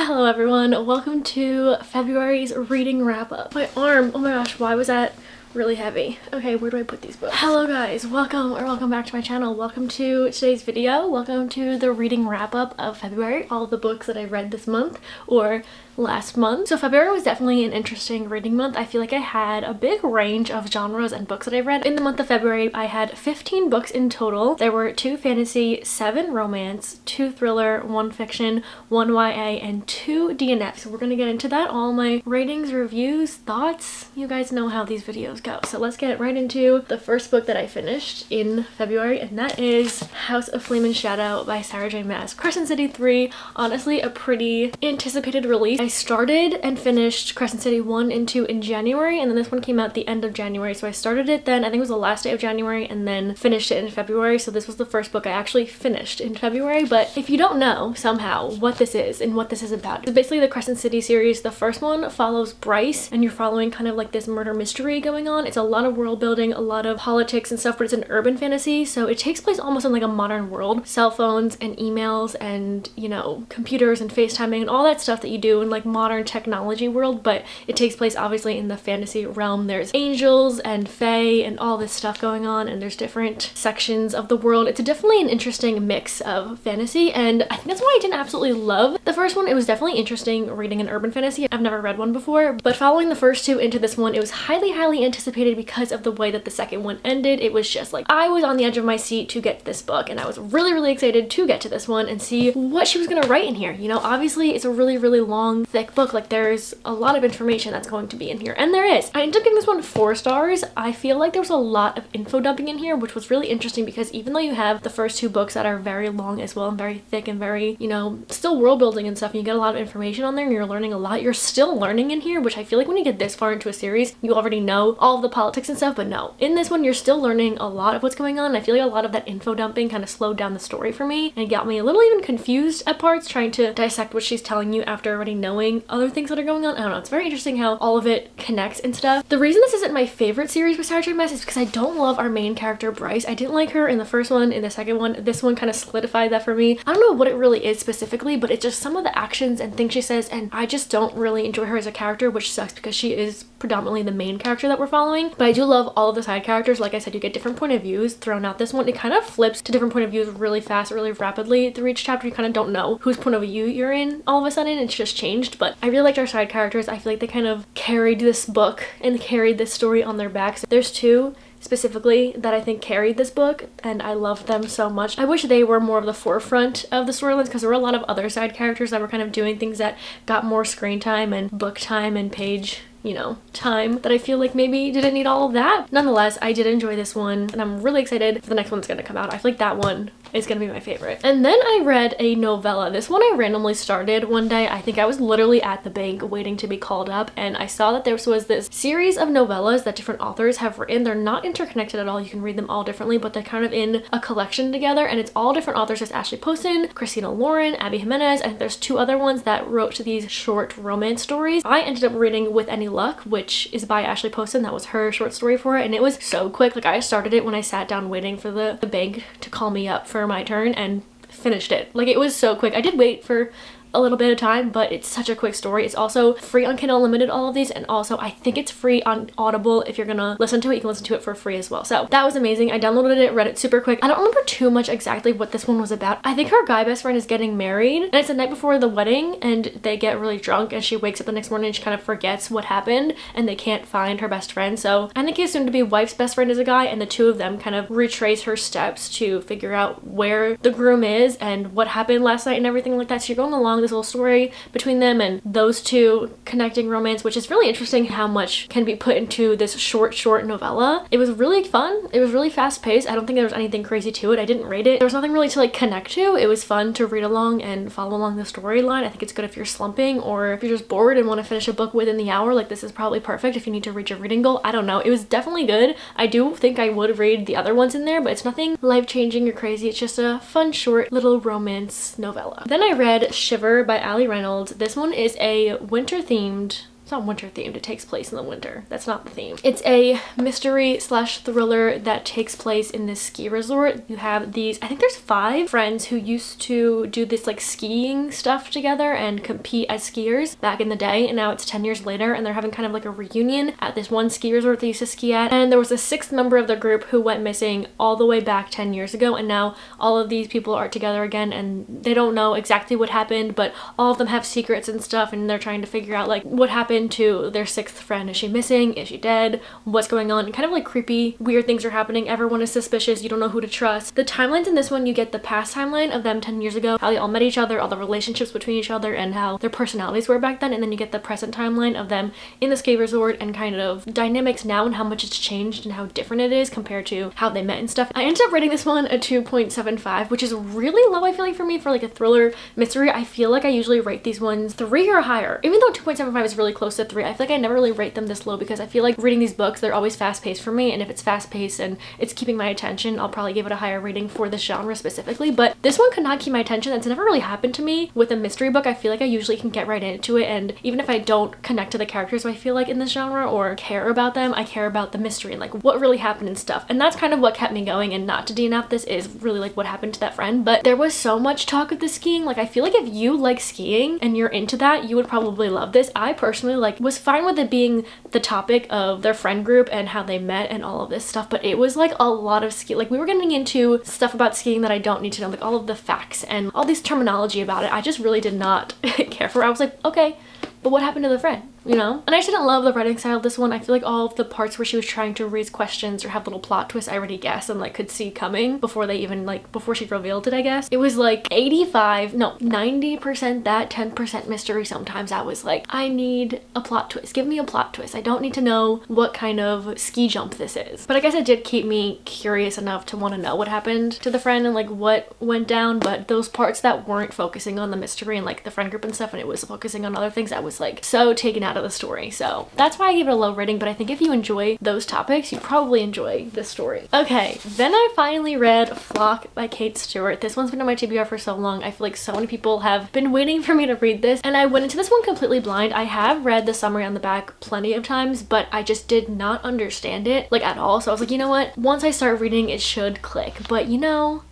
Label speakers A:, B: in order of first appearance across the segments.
A: Hello everyone, welcome to February's reading wrap up. My arm, oh my gosh, why was that really heavy? Okay, where do I put these books? Hello guys, welcome back to my channel. Welcome to today's video. Welcome to the reading wrap up of February. All the books that I read this month or last month. So February was definitely an interesting reading month. I feel like I had a big range of genres and books that I read. In the month of February, I had 15 books in total. There were 2 fantasy, 7 romance, 2 thriller, 1 fiction, 1 YA, and 2 DNFs. So we're gonna get into that. All my ratings, reviews, thoughts. You guys know how these videos go. So let's get right into the first book that I finished in February, and that is House of Flame and Shadow by Sarah J. Maas. Crescent City 3, honestly a pretty anticipated release. I started and finished Crescent City 1 and 2 in January, and then this one came out the end of January. So I started it then, I think it was the last day of January, and then finished it in February. So this was the first book I actually finished in February. But if you don't know somehow what this is and what this is about, it's basically the Crescent City series. The first one follows Bryce, and you're following kind of like this murder mystery going on. It's a lot of world building, a lot of politics and stuff, but it's an urban fantasy, so it takes place almost in like a modern world. Cell phones and emails and, you know, computers and FaceTiming and all that stuff that you do in like modern technology world, but it takes place obviously in the fantasy realm. There's angels and fae and all this stuff going on, and there's different sections of the world. It's definitely an interesting mix of fantasy, and I think that's why I didn't absolutely love the first one. It was definitely interesting reading an urban fantasy. I've never read one before, but following the first 2 into this one, it was highly anticipated because of the way that the second one ended. It was just like I was on the edge of my seat to get this book, and I was really excited to get to this one and see what she was gonna write in here. You know, obviously it's a really long, thick book. Like there's a lot of information that's going to be in here, and there is. I ended up giving this one 4 stars. I feel like there was a lot of info dumping in here, which was really interesting because even though you have the first 2 books that are very long as well and very thick and very, you know, still world building and stuff, and you get a lot of information on there and you're learning a lot, you're still learning in here, which I feel like when you get this far into a series, you already know all of the politics and stuff. But no, in this one you're still learning a lot of what's going on, and I feel like a lot of that info dumping kind of slowed down the story for me and got me a little even confused at parts trying to dissect what she's telling you after already knowing other things that are going on. I don't know, it's very interesting how all of it connects and stuff. The reason this isn't my favorite series with Sarah J. Maas is because I don't love our main character Bryce. I didn't like her in the first one. In the second one, this one kind of solidified that for me. I don't know what it really is specifically, but it's just some of the actions and things she says, and I just don't really enjoy her as a character, which sucks because she is predominantly the main character that we're following. But I do love all of the side characters. Like I said, you get different point of views thrown out. This one, it kind of flips to different point of views really fast, really rapidly through each chapter. You kind of don't know whose point of view you're in all of a sudden. It's just changed. But I really liked our side characters. I feel like they kind of carried this book and carried this story on their backs. There's 2 specifically that I think carried this book, and I loved them so much. I wish they were more of the forefront of the storylines because there were a lot of other side characters that were kind of doing things that got more screen time and book time and page, you know, time that I feel like maybe didn't need all of that. Nonetheless, I did enjoy this one, and I'm really excited for the next one that's gonna come out. I feel like that one is gonna be my favorite. And then I read a novella. This one I randomly started one day. I think I was literally at the bank waiting to be called up, and I saw that there was this series of novellas that different authors have written. They're not interconnected at all. You can read them all differently, but they're kind of in a collection together, and it's all different authors. There's Ashley Poston, Christina Lauren, Abby Jimenez, and there's 2 other ones that wrote these short romance stories. I ended up reading With Any Luck, which is by Ashley Poston. That was her short story for it, and it was so quick. Like I started it when I sat down waiting for the bank to call me up for my turn and finished it. Like it was so quick. I did wait for a little bit of time, but it's such a quick story. It's also free on Kindle Unlimited, all of these, and also I think it's free on Audible. If you're gonna listen to it, you can listen to it for free as well. So that was amazing. I downloaded it, read it super quick. I don't remember too much exactly what this one was about. I think her guy best friend is getting married, and it's the night before the wedding, and they get really drunk, and she wakes up the next morning and she kind of forgets what happened, and they can't find her best friend. So I think his soon-to-be wife's best friend is a guy, and the 2 of them kind of retrace her steps to figure out where the groom is and what happened last night and everything like that. So you're going along this little story between them and those 2 connecting romance, which is really interesting how much can be put into this short novella. It was really fun. It was really fast paced. I don't think there was anything crazy to it. I didn't rate it. There was nothing really to like connect to. It was fun to read along and follow along the storyline. I think it's good if you're slumping or if you're just bored and want to finish a book within the hour. Like this is probably perfect if you need to reach your reading goal. I don't know. It was definitely good. I do think I would read the other ones in there, but it's nothing life-changing or crazy. It's just a fun short little romance novella. Then I read Shiver by Ali Reynolds. This one is a winter-themed it's not winter themed, it takes place in the winter. That's not the theme. It's a mystery slash thriller that takes place in this ski resort. You have these, I think there's 5 friends who used to do this like skiing stuff together and compete as skiers back in the day, and now it's 10 years later and they're having kind of like a reunion at this one ski resort they used to ski at. And there was a 6th member of the group who went missing all the way back 10 years ago, and now all of these people are together again and they don't know exactly what happened, but all of them have secrets and stuff, and they're trying to figure out like what happened to their 6th friend. Is she missing? Is she dead? What's going on? And kind of like creepy, weird things are happening. Everyone is suspicious. You don't know who to trust. The timelines in this one, you get the past timeline of them 10 years ago, how they all met each other, all the relationships between each other, and how their personalities were back then. And then you get the present timeline of them in the ski resort and kind of dynamics now and how much it's changed and how different it is compared to how they met and stuff. I ended up rating this one a 2.75, which is really low, I feel like, for me for like a thriller mystery. I feel like I usually rate these ones 3 or higher. Even though 2.75 is really close to 3, I feel like I never really rate them this low because I feel like reading these books, they're always fast-paced for me, and if it's fast-paced and it's keeping my attention, I'll probably give it a higher rating for this genre specifically. But this one could not keep my attention. That's never really happened to me with a mystery book. I feel like I usually can get right into it, and even if I don't connect to the characters I feel like in this genre or care about them, I care about the mystery and like what really happened and stuff. And that's kind of what kept me going, and not to DNF this is really like what happened to that friend. But there was so much talk of the skiing. Like I feel like if you like skiing and you're into that, you would probably love this. I personally like was fine with it being the topic of their friend group and how they met and all of this stuff, but it was like a lot of ski. Like we were getting into stuff about skiing that I don't need to know, like all of the facts and all this terminology about it. I just really did not care for it. I was like, okay, but what happened to the friend? You know? And I didn't love the writing style of this one. I feel like all of the parts where she was trying to raise questions or have little plot twists I already guessed and like could see coming before they even like before she revealed it, I guess. It was like 90% that, 10% mystery. Sometimes I was like, I need a plot twist. Give me a plot twist. I don't need to know what kind of ski jump this is. But I guess it did keep me curious enough to want to know what happened to the friend and like what went down. But those parts that weren't focusing on the mystery and like the friend group and stuff, and it was focusing on other things, I was like so taken out of the story. So that's why I gave it a low rating, but I think if you enjoy those topics, you probably enjoy this story. Okay, then I finally read Flock by Kate Stewart. This one's been on my TBR for so long. I feel like so many people have been waiting for me to read this, and I went into this one completely blind. I have read the summary on the back plenty of times, but I just did not understand it like at all. So I was like, you know what? Once I start reading, it should click. But you know,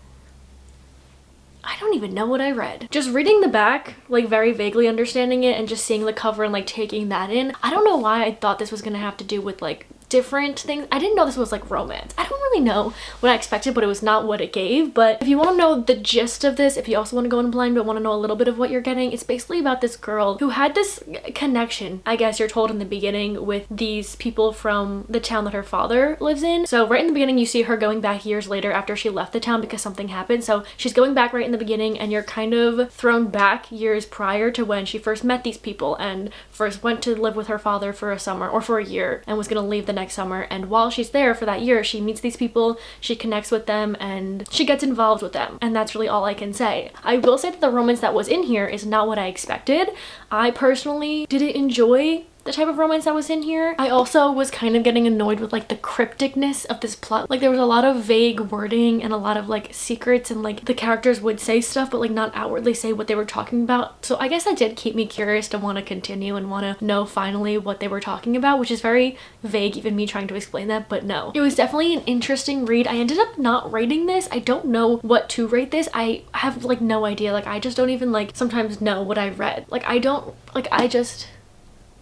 A: I don't even know what I read. Just reading the back, like very vaguely understanding it and just seeing the cover and like taking that in. I don't know why I thought this was gonna have to do with like different things. I didn't know this was like romance. I don't really know what I expected, but it was not what it gave. But if you want to know the gist of this, if you also want to go in blind but want to know a little bit of what you're getting, it's basically about this girl who had this connection, I guess you're told in the beginning, with these people from the town that her father lives in. So right in the beginning you see her going back years later after she left the town because something happened. So she's going back right in the beginning, and you're kind of thrown back years prior to when she first met these people and first went to live with her father for a summer or for a year and was gonna leave the next summer. And while she's there for that year, she meets these people, she connects with them, and she gets involved with them. And that's really all I can say. I will say that the romance that was in here is not what I expected. I personally didn't enjoy the type of romance that was in here. I also was kind of getting annoyed with like the crypticness of this plot. Like there was a lot of vague wording and a lot of like secrets, and like the characters would say stuff but like not outwardly say what they were talking about. So I guess that did keep me curious to want to continue and want to know finally what they were talking about, which is very vague, even me trying to explain that. But no, it was definitely an interesting read. I ended up not rating this. I don't know what to rate this. I have like no idea. Like I just don't even like sometimes know what I read. Like I don't like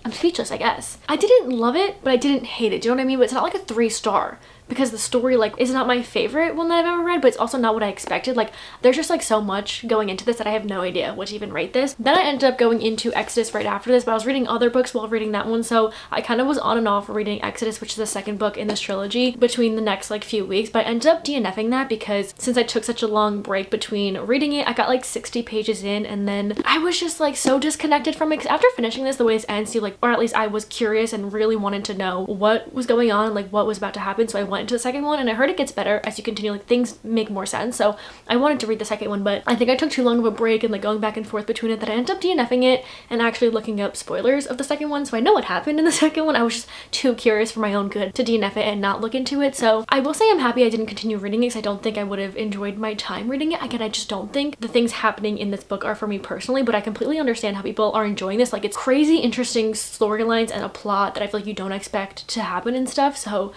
A: I'm speechless, I guess. I didn't love it, but I didn't hate it. Do you know what I mean? But it's not like a 3-star. because the story like is not my favorite one that I've ever read, but it's also not what I expected. Like there's just like so much going into this that I have no idea what to even rate this. Then I ended up going into Exodus right after this, but I was reading other books while reading that one, so I kind of was on and off reading Exodus, which is the second book in this trilogy, between the next like few weeks. But I ended up DNFing that because since I took such a long break between reading it, I got like 60 pages in and then I was just like so disconnected from it. 'Cause after finishing this, the way this ends, you like, or at least I was curious and really wanted to know what was going on, like what was about to happen, so I went into the second one, and I heard it gets better as you continue, like things make more sense. So I wanted to read the second one, but I think I took too long of a break and like going back and forth between it that I ended up DNFing it and actually looking up spoilers of the second one. So I know what happened in the second one. I was just too curious for my own good to DNF it and not look into it. So I will say I'm happy I didn't continue reading it because I don't think I would have enjoyed my time reading it. Again, I just don't think the things happening in this book are for me personally, but I completely understand how people are enjoying this. Like, it's crazy interesting storylines and a plot that I feel like you don't expect to happen and stuff. So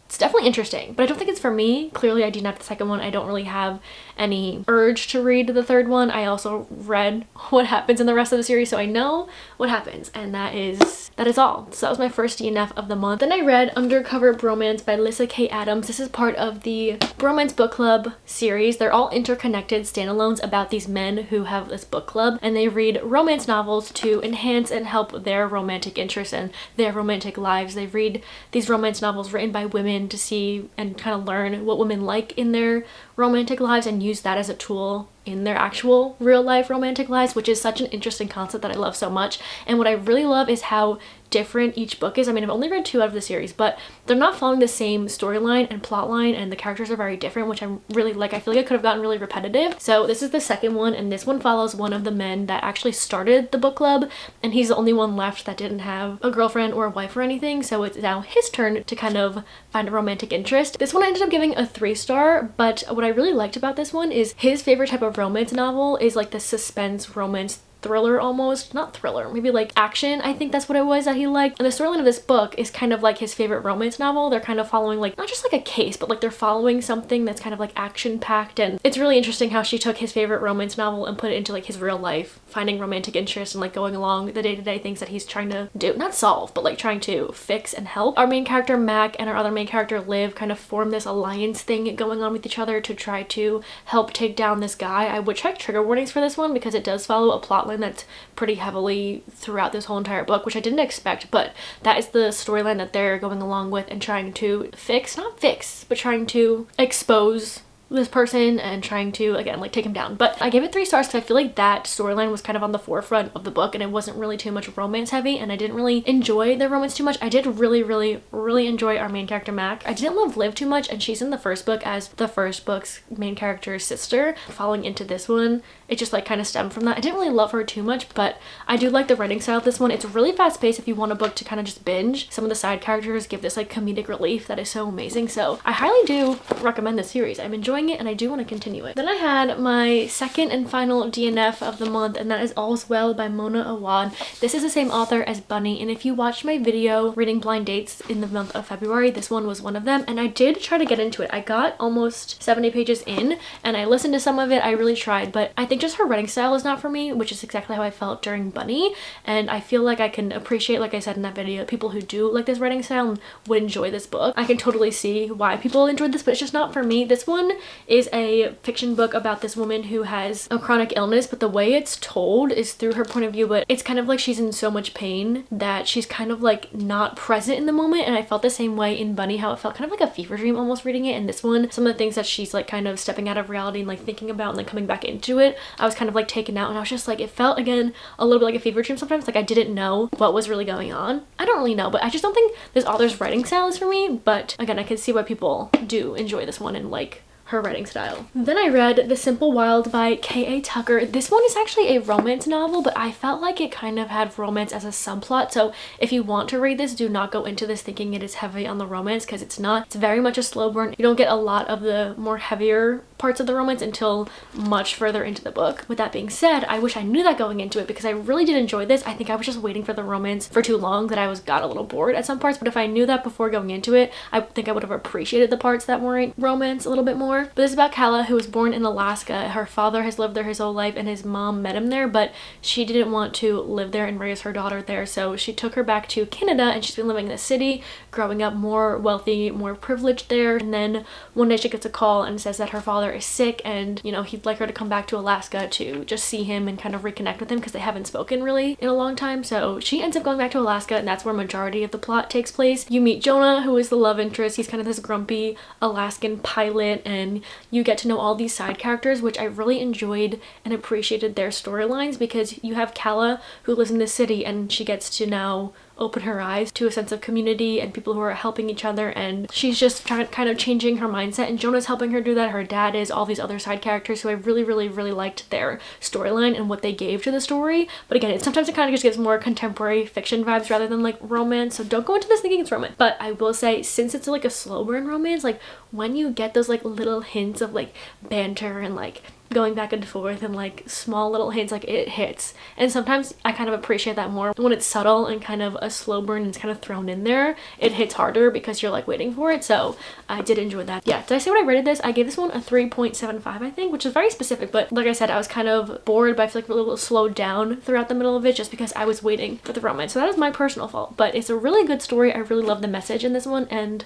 A: it's definitely interesting, but I don't think it's for me. Clearly I DNF'd the second one. I don't really have any urge to read the third one. I also read what happens in the rest of the series, so I know what happens, and that is all. So that was my first DNF of the month. Then I read Undercover Bromance by Lyssa K. Adams. This is part of the Bromance Book Club series. They're all interconnected standalones about these men who have this book club, and they read romance novels to enhance and help their romantic interests and their romantic lives. They read these romance novels written by women to see and kind of learn what women like in their romantic lives and use that as a tool in their actual real life romantic lives, which is such an interesting concept that I love so much. And what I really love is how different each book is. I mean, I've only read 2 out of the series, but they're not following the same storyline and plot line, and the characters are very different, which I'm really like. I feel like it could have gotten really repetitive. So this is the second one, and this one follows one of the men that actually started the book club, and he's the only one left that didn't have a girlfriend or a wife or anything. So it's now his turn to kind of find a romantic interest. This one I ended up giving a 3-star, but what I really liked about this one is his favorite type of romance novel is like the suspense romance thriller, almost not thriller, maybe like action. I think that's what it was that he liked. And the storyline of this book is kind of like his favorite romance novel. They're kind of following like not just like a case, but like they're following something that's kind of like action packed. And it's really interesting how she took his favorite romance novel and put it into like his real life, finding romantic interest and like going along the day-to-day things that he's trying to do, not solve, but like trying to fix and help. Our main character Mac and our other main character Liv kind of form this alliance thing going on with each other to try to help take down this guy. I would check trigger warnings for this one because it does follow a plot line that's pretty heavily throughout this whole entire book, which I didn't expect, but that is the storyline that they're going along with and trying to not fix, but trying to expose this person and trying to, again, like take him down. But I gave it 3 stars because I feel like that storyline was kind of on the forefront of the book and it wasn't really too much romance heavy, and I didn't really enjoy the romance too much. I did really enjoy our main character Mac. I didn't love Liv too much, and she's in the first book as the first book's main character's sister. Following into this one, it just like kind of stemmed from that. I didn't really love her too much, but I do like the writing style of this one. It's really fast paced if you want a book to kind of just binge. Some of the side characters give this like comedic relief that is so amazing. So I highly do recommend this series. I'm enjoying it and I do want to continue it. Then I had my second and final DNF of the month, and that is All's Well by Mona Awad. This is the same author as Bunny, and if you watched my video reading blind dates in the month of February, this one was one of them, and I did try to get into it. I got almost 70 pages in and I listened to some of it. I really tried, but I think just her writing style is not for me, which is exactly how I felt during Bunny. And I feel like I can appreciate, like I said in that video, people who do like this writing style and would enjoy this book. I can totally see why people enjoyed this, but it's just not for me. This one is a fiction book about this woman who has a chronic illness, but the way it's told is through her point of view, but it's kind of like she's in so much pain that she's kind of like not present in the moment. And I felt the same way in Bunny, how it felt kind of like a fever dream almost reading it. And this one, some of the things that she's like kind of stepping out of reality and like thinking about and then coming back into it, I was kind of like taken out, and I was just like, it felt again a little bit like a fever dream sometimes. Like I didn't know what was really going on. I don't really know, but I just don't think this author's writing style is for me. But again, I can see why people do enjoy this one and like her writing style. Then I read The Simple Wild by K.A. Tucker. This one is actually a romance novel, but I felt like it kind of had romance as a subplot. So if you want to read this, do not go into this thinking it is heavy on the romance, because it's not. It's very much a slow burn. You don't get a lot of the more heavier parts of the romance until much further into the book. With that being said, I wish I knew that going into it, because I really did enjoy this. I think I was just waiting for the romance for too long that I got a little bored at some parts, but if I knew that before going into it, I think I would have appreciated the parts that weren't romance a little bit more. But this is about Kala, who was born in Alaska. Her father has lived there his whole life and his mom met him there, but she didn't want to live there and raise her daughter there, so she took her back to Canada, and she's been living in the city, growing up more wealthy, more privileged there. And then one day she gets a call and says that her father is sick, and you know, he'd like her to come back to Alaska to just see him and kind of reconnect with him, because they haven't spoken really in a long time. So she ends up going back to Alaska, and that's where majority of the plot takes place. You meet Jonah, who is the love interest. He's kind of this grumpy Alaskan pilot, and you get to know all these side characters, which I really enjoyed and appreciated their storylines, because you have Kala, who lives in the city, and she gets to now open her eyes to a sense of community and people who are helping each other, and she's just kind of changing her mindset, and Jonah's helping her do that, her dad is, all these other side characters who I really liked their storyline and what they gave to the story. But again, sometimes it kind of just gives more contemporary fiction vibes rather than like romance, so don't go into this thinking it's romance. But I will say, since it's like a slow burn romance, like when you get those like little hints of like banter and like going back and forth and like small little hints, like it hits. And sometimes I kind of appreciate that more when it's subtle and kind of a slow burn and it's kind of thrown in there. It hits harder because you're like waiting for it. So I did enjoy that. Yeah, did I say what I rated this? I gave this one a 3.75 I think, which is very specific, but like I said, I was kind of bored, but I feel like a little slowed down throughout the middle of it just because I was waiting for the romance. So that is my personal fault, but it's a really good story. I really love the message in this one, and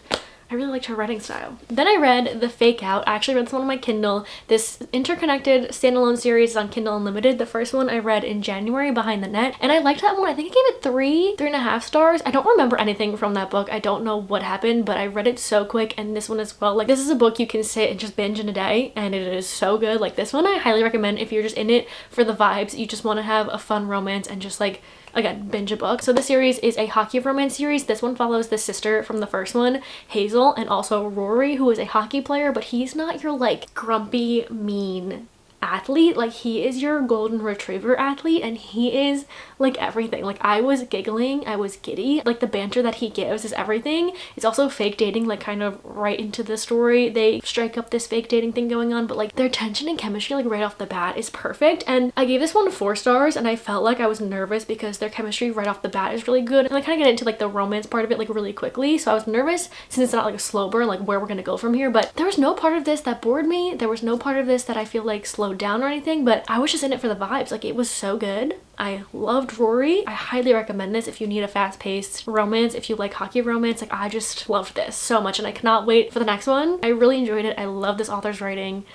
A: I really liked her writing style. Then I read The Fake Out. I actually read this one on my Kindle. This interconnected standalone series is on Kindle Unlimited. The first one I read in January, Behind the Net, and I liked that one. I think I gave it 3.5 stars. I don't remember anything from that book. I don't know what happened, but I read it so quick, and this one as well. Like, this is a book you can sit and just binge in a day, and it is so good. Like, this one I highly recommend if you're just in it for the vibes. You just want to have a fun romance and just like, again, binge a book. So the series is a hockey romance series. This one follows the sister from the first one, Hazel, and also Rory, who is a hockey player, but he's not your like grumpy, mean athlete. Like, he is your golden retriever athlete, and he is like everything. Like, I was giggling, I was giddy. Like, the banter that he gives is everything. It's also fake dating, like kind of right into the story. They strike up this fake dating thing going on, but like their tension and chemistry like right off the bat is perfect. And I gave this one 4 stars, and I felt like I was nervous because their chemistry right off the bat is really good, and I kind of get into like the romance part of it like really quickly, so I was nervous since it's not like a slow burn, like where we're gonna go from here. But there was no part of this that bored me. There was no part of this that I feel like slowed down or anything, but I was just in it for the vibes. Like, it was so good. I loved Rory. I highly recommend this if you need a fast-paced romance, if you like hockey romance. Like, I just loved this so much, and I cannot wait for the next one. I really enjoyed it. I love this author's writing,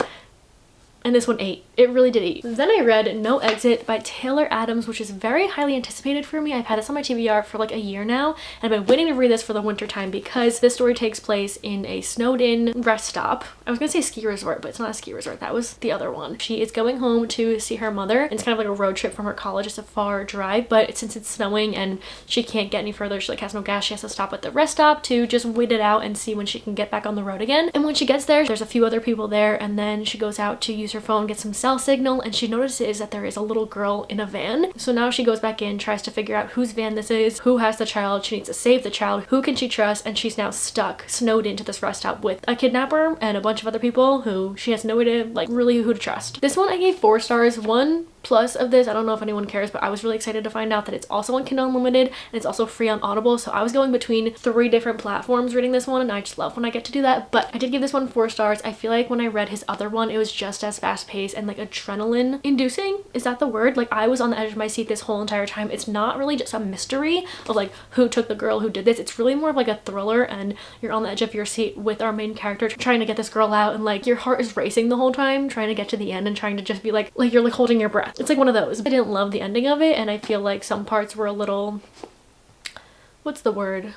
A: and this one ate. It really did eat. Then I read No Exit by Taylor Adams, which is very highly anticipated for me. I've had this on my TBR for like a year now, and I've been waiting to read this for the winter time because this story takes place in a snowed-in rest stop. I was gonna say ski resort, but it's not a ski resort. That was the other one. She is going home to see her mother. It's kind of like a road trip from her college. It's a far drive, but since it's snowing and she can't get any further, she like has no gas, she has to stop at the rest stop to just wait it out and see when she can get back on the road again. And when she gets there, there's a few other people there, and then she goes out to use her phone, get some cell signal, and she notices that there is a little girl in a van. So now she goes back in, tries to figure out whose van this is, who has the child, she needs to save the child, who can she trust, and she's now stuck, snowed into this rest stop with a kidnapper and a bunch of other people who she has no idea, like, really who to trust. This one I gave 4 stars. One plus of this, I don't know if anyone cares, but I was really excited to find out that it's also on Kindle Unlimited and it's also free on Audible. So I was going between 3 different platforms reading this one, and I just love when I get to do that. But I did give this one 4 stars. I feel like when I read his other one, it was just as fast-paced and like adrenaline inducing. Is that the word? Like, I was on the edge of my seat this whole entire time. It's not really just a mystery of like who took the girl, who did this. It's really more of like a thriller, and you're on the edge of your seat with our main character trying to get this girl out, and like your heart is racing the whole time trying to get to the end and trying to just be like you're like holding your breath. It's like one of those. I didn't love the ending of it, and I feel like some parts were a little, what's the word?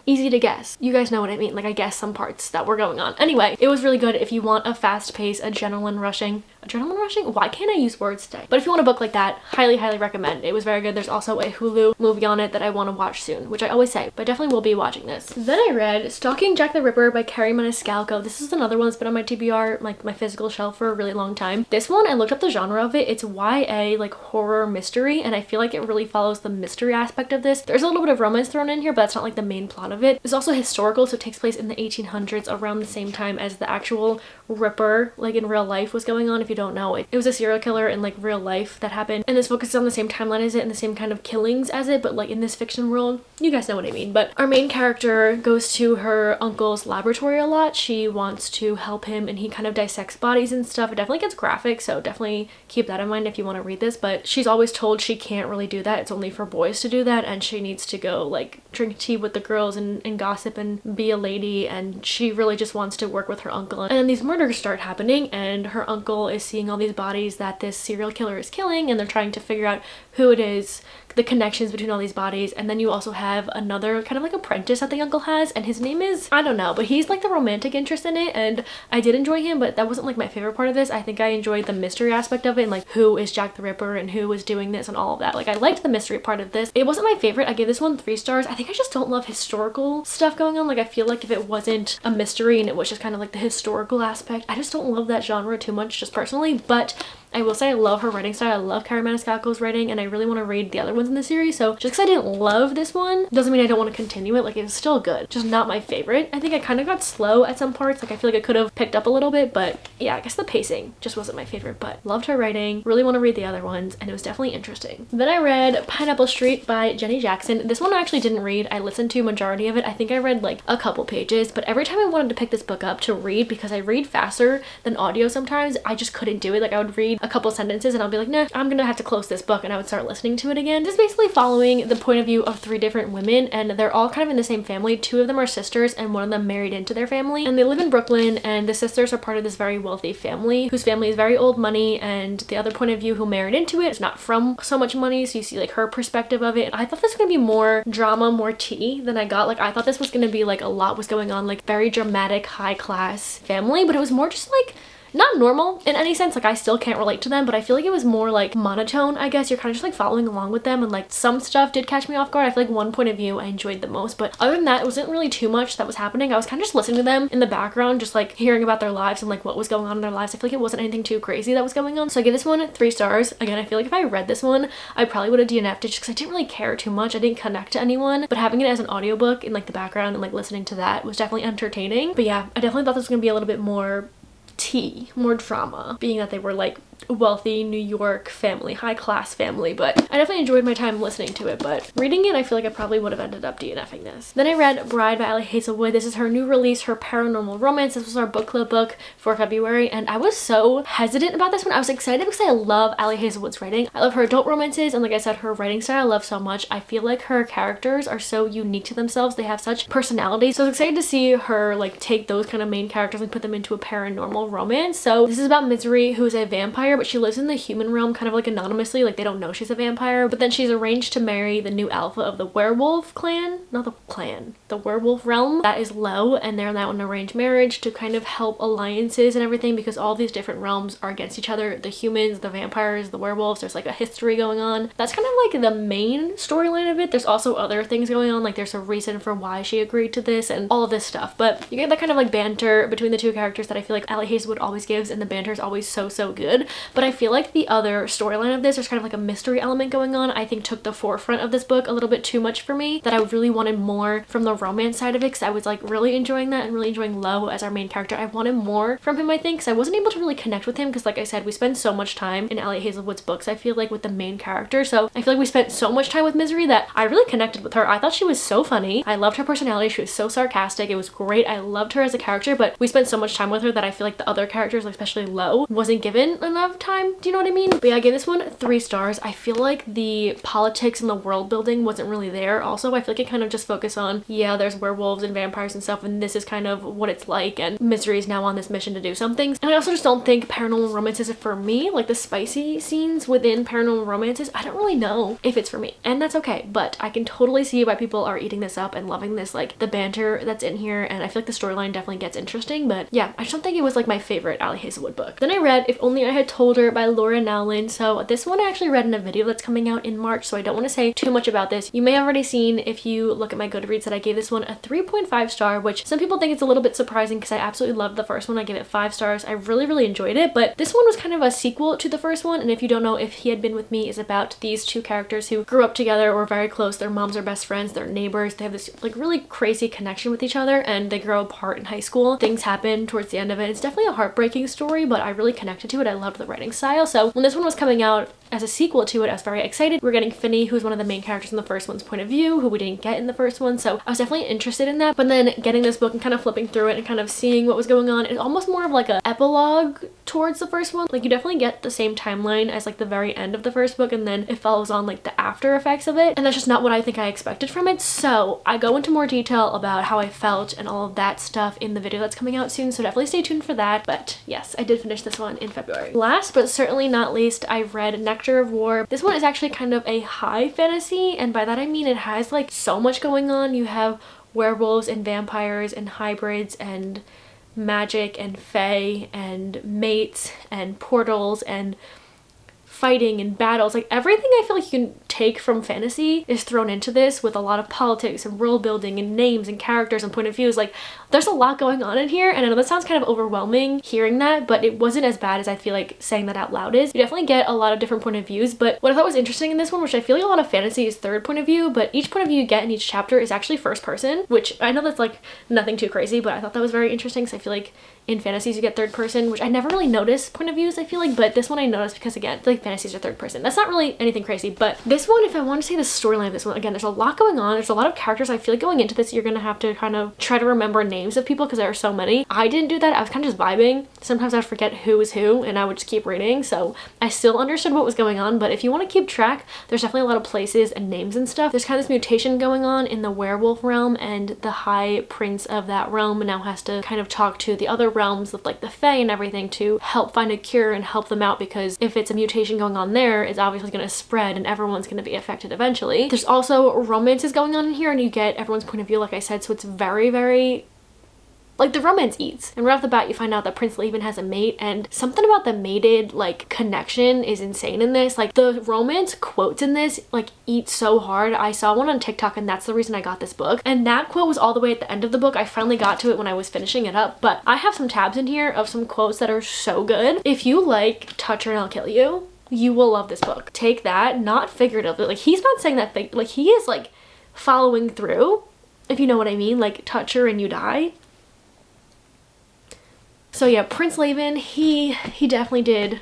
A: Easy to guess. You guys know what I mean. Like, I guess some parts that were going on. Anyway, it was really good if you want a fast-paced, adrenaline rushing? Why can't I use words today? But if you want a book like that, highly recommend. It was very good. There's also a Hulu movie on it that I want to watch soon, which I always say, but I definitely will be watching this. Then I read Stalking Jack the Ripper by Carrie Maniscalco. This is another one that's been on my TBR, like my physical shelf, for a really long time. This one, I looked up the genre of it. It's YA, like horror mystery, and I feel like it really follows the mystery aspect of this. There's a little bit of romance thrown in here, but that's not like the main plot of it. It's also historical, so it takes place in the 1800s, around the same time as the actual Ripper, like in real life, was going on. If you don't know, it was a serial killer in like real life that happened, and this focuses on the same timeline as it and the same kind of killings as it, but like in this fiction world. You guys know what I mean. But our main character goes to her uncle's laboratory a lot. She wants to help him, and he kind of dissects bodies and stuff. It definitely gets graphic, so definitely keep that in mind if you want to read this. But she's always told she can't really do that. It's only for boys to do that, and she needs to go like drink tea with the girls and gossip and be a lady, and she really just wants to work with her uncle. And then these murder murders start happening, and her uncle is seeing all these bodies that this serial killer is killing, and they're trying to figure out who it is, the connections between all these bodies. And then you also have another kind of like apprentice that the uncle has, and his name is, I don't know, but he's like the romantic interest in it, and I did enjoy him, but that wasn't like my favorite part of this. I think I enjoyed the mystery aspect of it, and like who is Jack the Ripper and who was doing this and all of that. Like I liked the mystery part of this. It wasn't my favorite. I gave this one 3 stars. I think I just don't love historical stuff going on. Like I feel like if it wasn't a mystery and it was just kind of like the historical aspect, I just don't love that genre too much, just personally. But I will say I love her writing style. I love Cara Maniscalco's writing, and I really want to read the other ones in the series. So just because I didn't love this one doesn't mean I don't want to continue it. Like it was still good, just not my favorite. I think I kind of got slow at some parts. Like I feel like I could have picked up a little bit, but yeah, I guess the pacing just wasn't my favorite. But loved her writing, really want to read the other ones, and it was definitely interesting. Then I read Pineapple Street by Jenny Jackson. This one I actually didn't read. I listened to a majority of it. I think I read like a couple pages, but every time I wanted to pick this book up to read, because I read faster than audio sometimes, I just couldn't do it. Like I would read a couple sentences and I'll be like, nah, I'm gonna have to close this book, and I would start listening to it again. Just basically following the point of view of 3 different women, and they're all kind of in the same family. 2 of them are sisters, and one of them married into their family, and they live in Brooklyn, and the sisters are part of this very wealthy family whose family is very old money, and the other point of view who married into it is not from so much money, so you see like her perspective of it. And I thought this was gonna be more drama, more tea than I got. Like I thought this was gonna be like a lot was going on, like very dramatic, high class family, but it was more just like not normal in any sense. Like I still can't relate to them, but I feel like it was more like monotone, I guess. You're kind of just like following along with them, and like some stuff did catch me off guard. I feel like one point of view I enjoyed the most, but other than that, it wasn't really too much that was happening. I was kind of just listening to them in the background, just like hearing about their lives and like what was going on in their lives. I feel like it wasn't anything too crazy that was going on, so I give this one 3 stars. Again, I feel like if I read this one, I probably would have DNF'd it just because I didn't really care too much. I didn't connect to anyone, but having it as an audiobook in like the background and like listening to that was definitely entertaining. But yeah, I definitely thought this was gonna be a little bit more tea, more drama, being that they were like wealthy New York family, high class family. But I definitely enjoyed my time listening to it, but reading it I feel like I probably would have ended up DNFing this. Then I read Bride by Allie Hazelwood. This is her new release, her paranormal romance. This was our book club book for February, and I was so hesitant about this one. I was excited because I love Allie Hazelwood's writing. I love her adult romances, and like I said, her writing style I love so much. I feel like her characters are so unique to themselves. They have such personality, so I was excited to see her like take those kind of main characters and put them into a paranormal romance. So this is about Misery, who is a vampire, but she lives in the human realm kind of like anonymously. Like they don't know she's a vampire, but then she's arranged to marry the new alpha of the werewolf clan, not the clan, the werewolf realm. That is Lo, and they're now in an arranged marriage to kind of help alliances and everything, because all these different realms are against each other. The humans, the vampires, the werewolves, there's like a history going on. That's kind of like the main storyline of it. There's also other things going on, like there's a reason for why she agreed to this and all of this stuff, but you get that kind of like banter between the 2 characters that I feel like Allie Hazelwood always gives, and the banter is always so good. But I feel like the other storyline of this, there's kind of like a mystery element going on, I think took the forefront of this book a little bit too much for me, that I really wanted more from the romance side of it, because I was like really enjoying that and really enjoying Lo as our main character. I wanted more from him, I think, because I wasn't able to really connect with him, because like I said, we spend so much time in Allie Hazelwood's books, I feel like, with the main character. So I feel like we spent so much time with Misery that I really connected with her. I thought she was so funny. I loved her personality. She was so sarcastic. It was great. I loved her as a character, but we spent so much time with her that I feel like the other characters, like especially Lo, wasn't given enough time. Do you know what I mean? But yeah, I gave this one 3 stars. I feel like the politics and the world building wasn't really there. Also, I feel like it kind of just focused on, yeah, there's werewolves and vampires and stuff, and this is kind of what it's like, and Misery is now on this mission to do something. And I also just don't think paranormal romances are for me. Like the spicy scenes within paranormal romances, I don't really know if it's for me, and that's okay. But I can totally see why people are eating this up and loving this, like the banter that's in here, and I feel like the storyline definitely gets interesting. But yeah, I just don't think it was like my favorite Allie Hazelwood book. Then I read If Only I Had Told Her by Laura Nowlin. So this one I actually read in a video that's coming out in March, so I don't want to say too much about this. You may have already seen, if you look at my Goodreads, that I gave this one a 3.5 star, which some people think it's a little bit surprising because I absolutely loved the first one. I gave it 5 stars. I really enjoyed it, but this one was kind of a sequel to the first one, and if you don't know, If He Had Been With Me is about these 2 characters who grew up together, were very close, their moms are best friends, they're neighbors, they have this like really crazy connection with each other, and they grow apart in high school. Things happen towards the end of it. It's definitely a heartbreaking story, but I really connected to it. I loved the writing style. So when this one was coming out as a sequel to it, I was very excited. We're getting Finney, who's one of the main characters in the first one's point of view, who we didn't get in the first one. So I was definitely interested in that. But then getting this book and kind of flipping through it and kind of seeing what was going on, it's almost more of like a epilogue towards the first one. Like you definitely get the same timeline as like the very end of the first book, and then it follows on like the after effects of it. And that's just not what I think I expected from it. So I go into more detail about how I felt and all of that stuff in the video that's coming out soon. So definitely stay tuned for that. But yes, I did finish this one in February. Last but certainly not least, I read Nectar of War. This one is actually kind of a high fantasy, and by that I mean it has like so much going on. You have werewolves and vampires and hybrids and magic and fae and mates and portals and fighting and battles. Like everything I feel like you can take from fantasy is thrown into this, with a lot of politics and world building and names and characters and point of views. Like there's a lot going on in here, and I know that sounds kind of overwhelming hearing that, but it wasn't as bad as I feel like saying that out loud is. You definitely get a lot of different point of views, but what I thought was interesting in this one, which I feel like a lot of fantasy is third point of view, but each point of view you get in each chapter is actually first person, which I know that's like nothing too crazy, but I thought that was very interesting because I feel like in fantasies you get third person, which I never really noticed point of views, I feel like, but this one I noticed because again, like fantasies are third person. That's not really anything crazy, but this one, if I want to say the storyline of this one, again, there's a lot going on. There's a lot of characters. I feel like going into this, you're gonna have to kind of try to remember names of people because there are so many. I didn't do that. I was kind of just vibing. Sometimes I'd forget who is who and I would just keep reading, so I still understood what was going on. But if you want to keep track, there's definitely a lot of places and names and stuff. There's kind of this mutation going on in the werewolf realm, and the high prince of that realm now has to kind of talk to the other realms with like the fae and everything to help find a cure and help them out, because if it's a mutation going on there, it's obviously going to spread and everyone's going to be affected eventually. There's also romances going on in here, and you get everyone's point of view, like I said, so it's very like the romance eats. And right off the bat you find out that Prince Laven has a mate, and something about the mated like connection is insane in this. Like the romance quotes in this like eat so hard. I saw one on TikTok and that's the reason I got this book, and that quote was all the way at the end of the book. I finally got to it when I was finishing it up, but I have some tabs in here of some quotes that are so good. If you like touch her and I'll kill you, you will love this book. Take that, not figuratively. Like he's not saying that thing, like he is like following through, if you know what I mean, like touch her and you die. So yeah, Prince Laven, he definitely did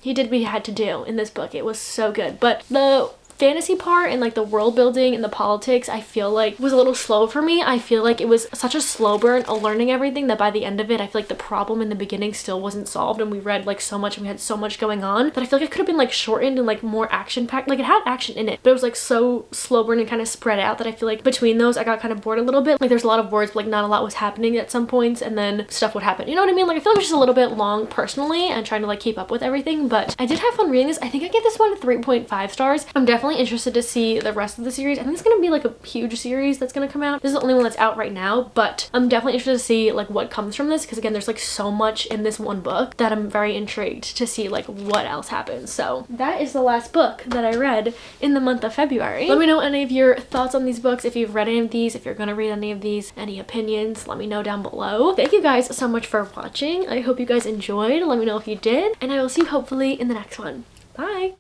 A: what he had to do in this book. It was so good. But the fantasy part and like the world building and the politics, I feel like was a little slow for me. I feel like it was such a slow burn of learning everything that by the end of it, I feel like the problem in the beginning still wasn't solved, and we read like so much and we had so much going on that I feel like it could have been like shortened and like more action packed. Like it had action in it, but it was like so slow burn and kind of spread out that I feel like between those I got kind of bored a little bit. Like there's a lot of words, but like not a lot was happening at some points, and then stuff would happen. You know what I mean? Like I feel like it was just a little bit long personally and trying to like keep up with everything, but I did have fun reading this. I think I gave this one 3.5 stars. I'm definitely interested to see the rest of the series. I think it's gonna be like a huge series that's gonna come out. This is the only one that's out right now, but I'm definitely interested to see like what comes from this, because again, there's like so much in this one book that I'm very intrigued to see like what else happens. So that is the last book that I read in the month of February. Let me know any of your thoughts on these books, if you've read any of these, if you're gonna read any of these, any opinions, let me know down below. Thank you guys so much for watching. I hope you guys enjoyed. Let me know if you did, and I will see you hopefully in the next one. Bye!